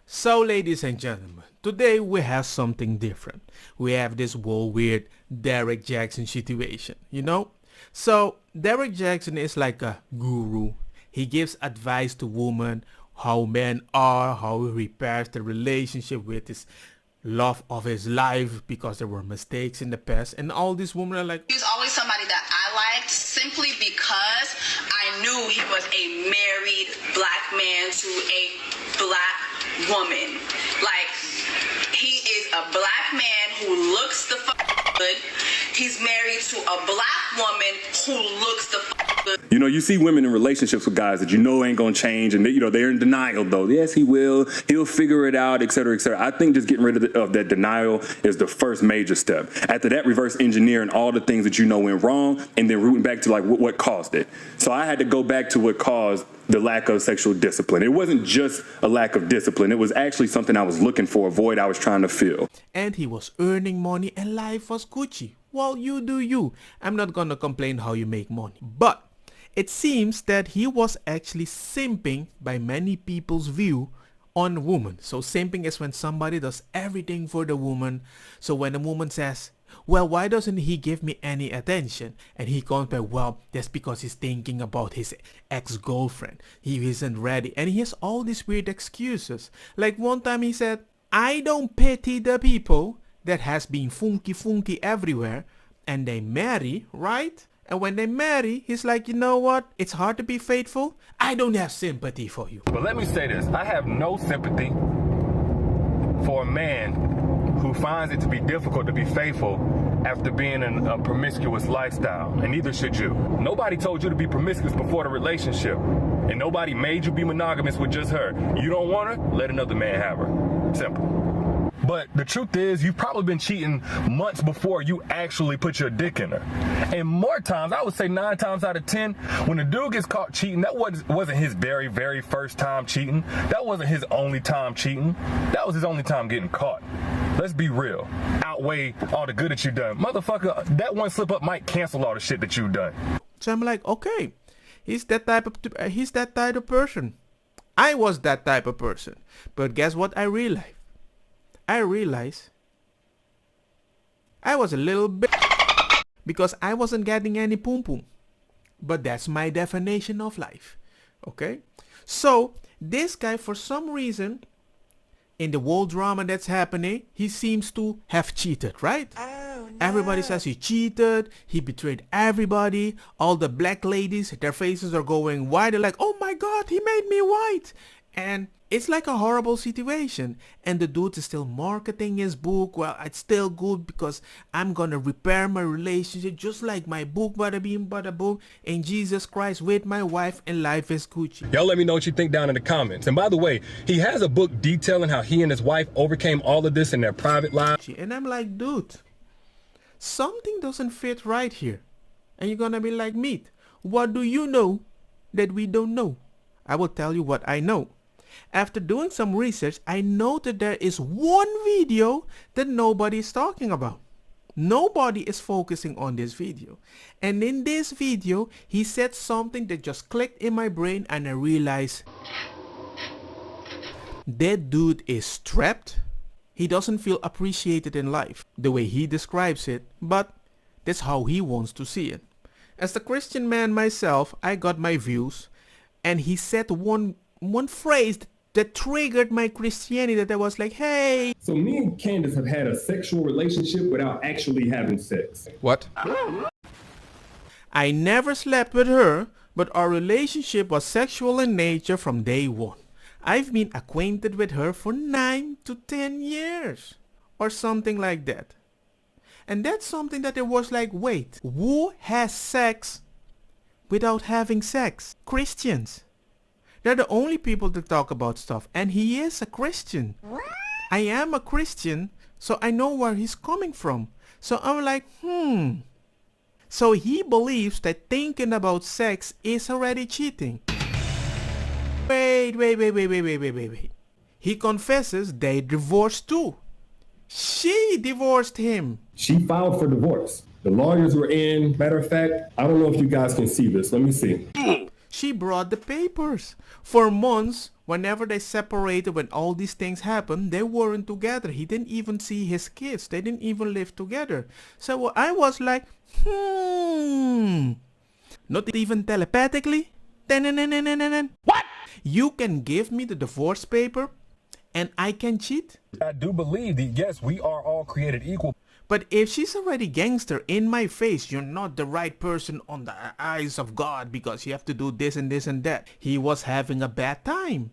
So ladies and gentlemen, today we have something different. We have this whole weird Derrick Jaxn situation, you know? So Derrick Jaxn is like a guru. He gives advice to women, how men are, how he repairs the relationship with his love of his life because there were mistakes in the past, and all these women are like, he was always somebody that I liked simply because I knew he was a married black man to a black woman. Like, he is a black man who looks the good. He's married to a black woman who looks the good. You know, you see women in relationships with guys that you know ain't gonna change, and they're in denial though. Yes, he will. He'll figure it out, etc., etc. I think just getting rid of that denial is the first major step. After that, reverse engineering all the things that you know went wrong, and then rooting back to like what caused it. So I had to go back to what caused the lack of sexual discipline. It wasn't just a lack of discipline. It was actually something I was looking for, a void I was trying to fill. And he was earning money and life was Gucci. Well, you do you. I'm not gonna complain how you make money. But it seems that he was actually simping by many people's view on women. So simping is when somebody does everything for the woman. So when a woman says, well, why doesn't he give me any attention? And he comes back, well, that's because he's thinking about his ex-girlfriend. He isn't ready. And he has all these weird excuses. Like one time he said, I don't pity the people that has been funky everywhere and they marry, right? And when they marry, he's like, you know what? It's hard to be faithful. I don't have sympathy for you. But let me say this. I have no sympathy for a man who finds it to be difficult to be faithful after being in a promiscuous lifestyle, and neither should you. Nobody told you to be promiscuous before the relationship, and nobody made you be monogamous with just her. You don't want her? Let another man have her. Simple. But the truth is, you've probably been cheating months before you actually put your dick in her. And more times, I would say 9 times out of 10, when a dude gets caught cheating, that wasn't his very first time cheating. That wasn't his only time cheating. That was his only time getting caught. Let's be real. Outweigh all the good that you've done. Motherfucker, that one slip up might cancel all the shit that you've done. So I'm like, okay, he's that type of person. I was that type of person. But guess what I realized? I was a little bit because I wasn't getting any poom poom. But that's my definition of life. Okay? So this guy, for some reason, in the whole drama that's happening, he seems to have cheated, right? Oh, no. Everybody says he cheated, he betrayed everybody. All the black ladies, their faces are going white. They're like, oh my God, he made me white. And it's like a horrible situation. And the dude is still marketing his book. Well, it's still good because I'm gonna repair my relationship just like my book, bada beam, bada boom, in Jesus Christ with my wife, and life is Gucci. Y'all let me know what you think down in the comments. And by the way, he has a book detailing how he and his wife overcame all of this in their private lives. And I'm like, dude, something doesn't fit right here. And you're gonna be like, meat, what do you know that we don't know? I will tell you what I know. After doing some research, I noted there is one video that nobody is talking about. Nobody is focusing on this video. And in this video, he said something that just clicked in my brain, and I realized that dude is trapped. He doesn't feel appreciated in life the way he describes it, but that's how he wants to see it. As the Christian man myself, I got my views, and he said one phrase that triggered my Christianity, that I was like, hey. So me and Candace have had a sexual relationship without actually having sex. What? I never slept with her, but our relationship was sexual in nature from day one. I've been acquainted with her for 9 to 10 years or something like that. And that's something that it was like, wait, who has sex without having sex? Christians. They're the only people that talk about stuff. And he is a Christian. What? I am a Christian, so I know where he's coming from. So I'm like, So he believes that thinking about sex is already cheating. Wait. He confesses they divorced too. She divorced him. She filed for divorce. The lawyers were in. Matter of fact, I don't know if you guys can see this. Let me see. She brought the papers. For months, Whenever they separated, when all these things happened, they weren't together. He didn't even see his kids. They didn't even live together. So I was like, not even telepathically. What? You can give me the divorce paper and I can cheat? I do believe that, yes, we are all created equal. But if she's already gangster in my face, you're not the right person on the eyes of God because you have to do this and this and that. He was having a bad time.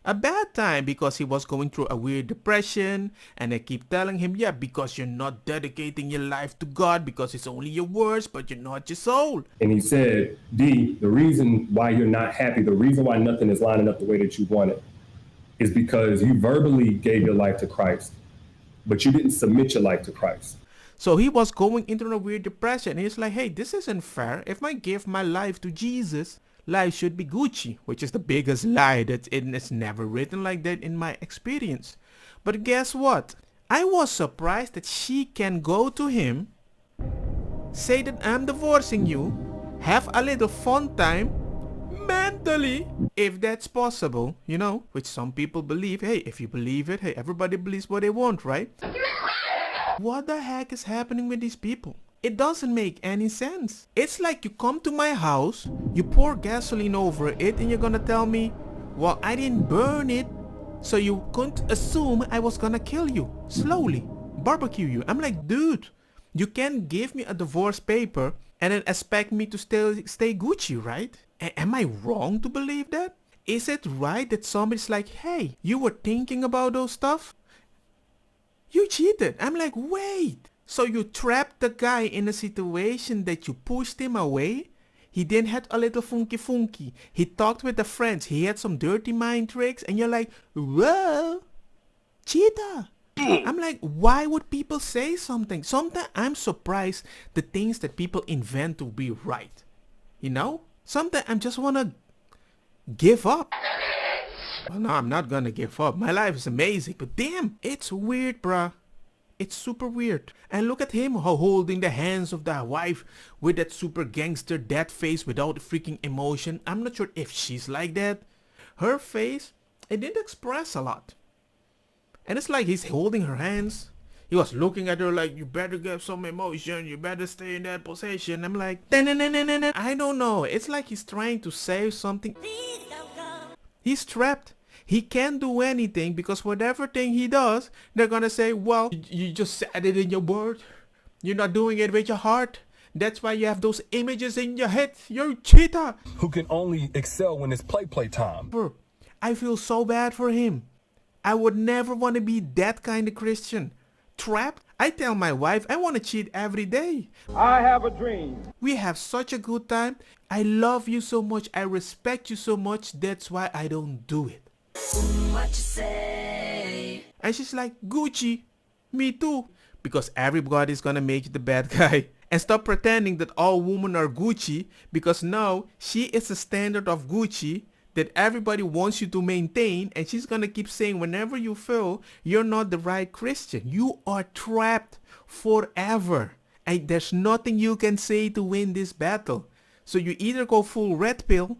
A bad time because he was going through a weird depression, and I keep telling him, yeah, because you're not dedicating your life to God, because it's only your words, but you're not your soul. And he said, D, the reason why you're not happy, the reason why nothing is lining up the way that you want it, is because you verbally gave your life to Christ, but you didn't submit your life to Christ. So he was going into a weird depression. He's like, hey, this isn't fair. If I give my life to Jesus, life should be Gucci, which is the biggest lie that it's never written like that in my experience. But guess what? I was surprised that she can go to him, say that I'm divorcing you, have a little fun time, mentally, if that's possible, you know, which some people believe. Hey, if you believe it, hey, everybody believes what they want, right? What the heck is happening with these people? It doesn't make any sense. It's like you come to my house, you pour gasoline over it, and you're gonna tell me, well, I didn't burn it, so you couldn't assume I was gonna kill you, slowly, barbecue you. I'm like, dude, you can't give me a divorce paper and then expect me to stay Gucci, right? Am I wrong to believe that? Is it right that somebody's like, hey, you were thinking about those stuff? You cheated. I'm like, wait. So you trapped the guy in a situation that you pushed him away? He then had a little funky. He talked with the friends. He had some dirty mind tricks. And you're like, whoa, cheater. I'm like, why would people say something? Sometimes I'm surprised the things that people invent to be right. You know? Sometimes I just want to give up. Well, no, I'm not gonna give up. My life is amazing. But damn, it's weird, bruh. It's super weird. And look at him holding the hands of the wife with that super gangster dead face without freaking emotion. I'm not sure if she's like that. Her face, it didn't express a lot. And it's like he's holding her hands. He was looking at her like, you better get some emotion. You better stay in that position. I'm like, I don't know. It's like he's trying to say something. He's trapped. He can't do anything because whatever thing he does, they're gonna say, well, you just said it in your word. You're not doing it with your heart. That's why you have those images in your head. You're a cheater. Who can only excel when it's play time. I feel so bad for him. I would never want to be that kind of Christian. Trapped? I tell my wife I want to cheat every day. I have a dream. We have such a good time. I love you so much. I respect you so much. That's why I don't do it. What you say? And she's like, Gucci, me too. Because everybody's gonna make you the bad guy. And stop pretending that all women are Gucci, because now she is the standard of Gucci that everybody wants you to maintain, and she's gonna keep saying whenever you feel you're not the right Christian, you are trapped forever. And there's nothing you can say to win this battle. So you either go full red pill,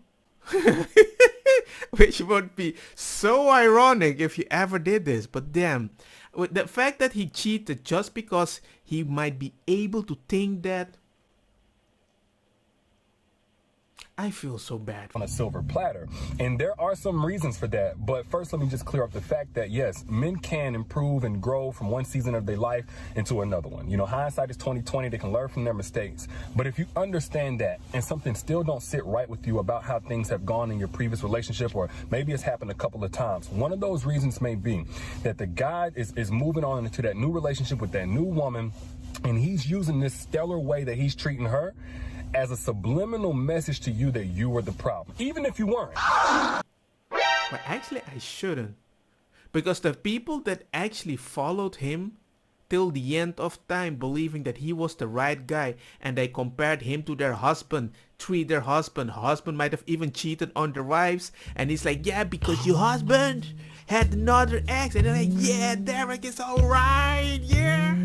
which would be so ironic if you ever did this, but damn, with the fact that he cheated just because he might be able to think that, I feel so bad. On a silver platter. And there are some reasons for that. But first, let me just clear up the fact that, yes, men can improve and grow from one season of their life into another one. You know, hindsight is 20/20. They can learn from their mistakes. But if you understand that and something still don't sit right with you about how things have gone in your previous relationship, or maybe it's happened a couple of times, one of those reasons may be that the guy is moving on into that new relationship with that new woman, and he's using this stellar way that he's treating her as a subliminal message to you that you were the problem, even if you weren't. But actually I shouldn't, because the people that actually followed him till the end of time, believing that he was the right guy, and they compared him to their husband, treat their husband might have even cheated on their wives, and he's like, yeah, because your husband had another ex, and they're like, yeah, Derrick is alright, yeah.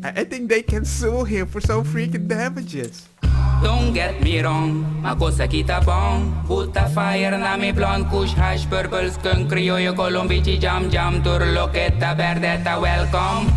I think they can sue him for some freaking damages. Don't get me wrong, ma cosa kita bong. Buta fire na mi blonde, kush hash, purple skunk, criollo, colombici, jam, jam, turloqueta, verdeta, welcome.